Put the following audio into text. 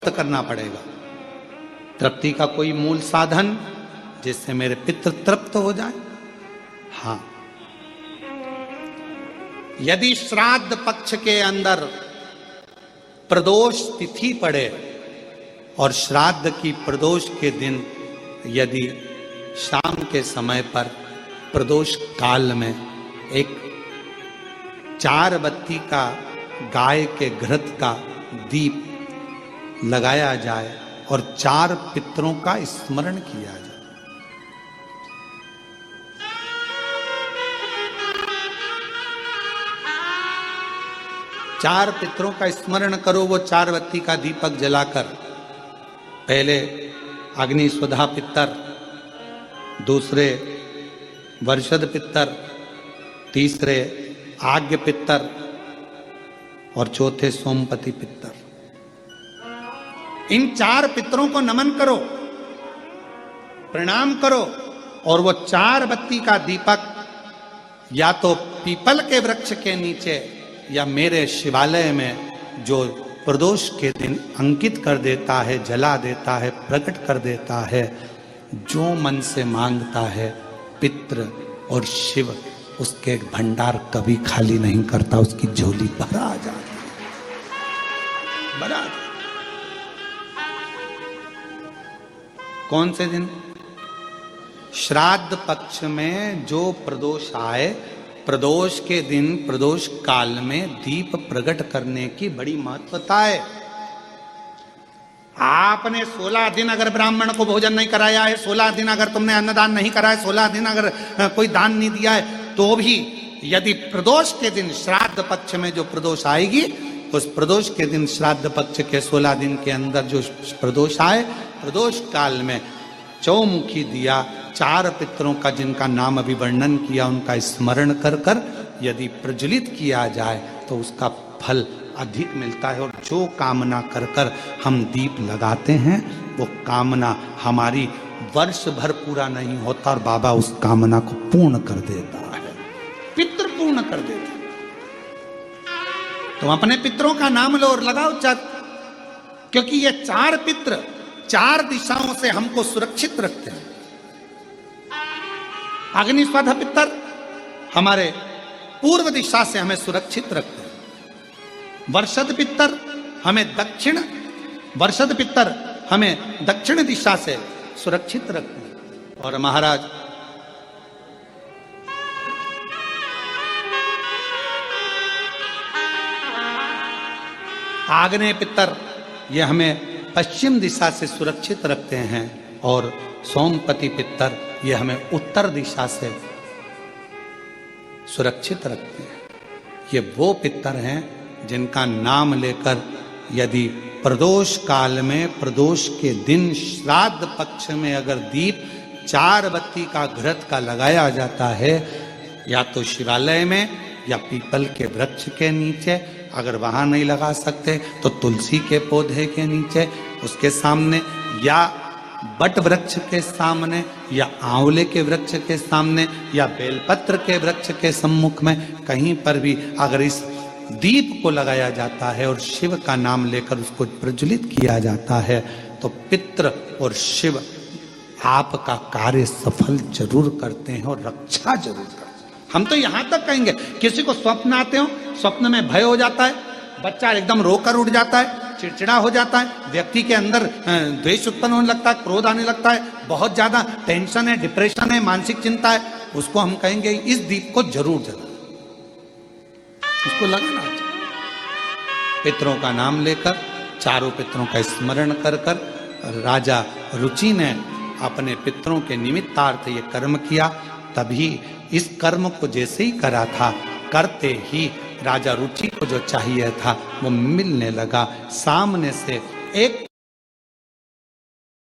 करना पड़ेगा। तृप्ति का कोई मूल साधन जिससे मेरे पितृ तृप्त हो जाए। हाँ, यदि श्राद्ध पक्ष के अंदर प्रदोष तिथि पड़े और श्राद्ध की प्रदोष के दिन यदि शाम के समय पर प्रदोष काल में एक 4 बत्ती का गाय के घृत का दीप लगाया जाए और 4 पितरों का स्मरण किया जाए। चार पितरों का स्मरण करो। वो 4 बत्ती का दीपक जलाकर पहले अग्नि स्वधा पितर, दूसरे वर्षद पितर, तीसरे आज्ञ पितर और चौथे सोमपति पितर। इन 4 पितरों को नमन करो, प्रणाम करो और वो 4 बत्ती का दीपक या तो पीपल के वृक्ष के नीचे या मेरे शिवालय में जो प्रदोष के दिन अंकित कर देता है, जला देता है, प्रकट कर देता है। जो मन से मांगता है पितृ और शिव उसके भंडार कभी खाली नहीं करता, उसकी झोली भरा आ जाती है, भरा। कौन से दिन? श्राद्ध पक्ष में जो प्रदोष आए, प्रदोष के दिन, प्रदोष काल में दीप प्रकट करने की बड़ी महत्वता है। आपने 16 दिन अगर ब्राह्मण को भोजन नहीं कराया है, 16 दिन अगर तुमने अन्नदान नहीं करा है, 16 दिन अगर कोई दान नहीं दिया है, तो भी यदि प्रदोष के दिन श्राद्ध पक्ष में जो प्रदोष आएगी, उस प्रदोष के दिन श्राद्ध पक्ष के 16 दिन के अंदर जो प्रदोष आए, प्रदोष काल में चौमुखी दिया 4 पितरों का जिनका नाम अभी वर्णन किया, उनका स्मरण कर कर यदि प्रज्वलित किया जाए तो उसका फल अधिक मिलता है। और जो कामना कर कर हम दीप लगाते हैं वो कामना हमारी वर्ष भर पूरा नहीं होता और बाबा उस कामना को पूर्ण कर देता है, पितृ पूर्ण कर देता है। तुम अपने पितरों का नाम लो और लगाओ चक, क्योंकि ये 4 पितृ 4 दिशाओं से हमको सुरक्षित रखते हैं। अग्निस्वध पितर हमारे पूर्व दिशा से हमें सुरक्षित रखते हैं। वर्षद पितर हमें वर्षद पितर हमें दक्षिण दिशा से सुरक्षित रखते हैं। और महाराज आग्नेय पितर ये हमें पश्चिम दिशा से सुरक्षित रखते हैं और सोमपति पितर ये हमें उत्तर दिशा से सुरक्षित रखते हैं। ये वो पितर हैं जिनका नाम लेकर यदि प्रदोष काल में, प्रदोष के दिन श्राद्ध पक्ष में अगर दीप 4 बत्ती का घृत का लगाया जाता है, या तो शिवालय में या पीपल के वृक्ष के नीचे, अगर वहां नहीं लगा सकते तो तुलसी के पौधे के नीचे, उसके सामने, या बट वृक्ष के सामने, या आंवले के वृक्ष के सामने, या बेलपत्र के वृक्ष के सम्मुख में, कहीं पर भी अगर इस दीप को लगाया जाता है और शिव का नाम लेकर उसको प्रज्वलित किया जाता है तो पितृ और शिव आपका कार्य सफल जरूर करते हैं और रक्षा जरूर करते हैं। हम तो यहां तक कहेंगे, किसी को स्वप्न आते हो, स्वप्न में भय हो जाता है, बच्चा एकदम रोकर उठ जाता है, चिड़चिड़ा हो जाता है, व्यक्ति के अंदर द्वेष उत्पन्न होने लगता है, क्रोध आने लगता है, बहुत ज्यादा टेंशन है, डिप्रेशन है, मानसिक चिंता है, उसको हम कहेंगे इस दीप को जरूर उसको लगाना चाहिए। पितरों का नाम लेकर, 4 पितरों का स्मरण कर कर राजा रुचि ने अपने पितरों के निमित्तार्थ ये कर्म किया। तभी इस कर्म को जैसे ही करा था, करते ही राजा रुचि को जो चाहिए था वो मिलने लगा। सामने से एक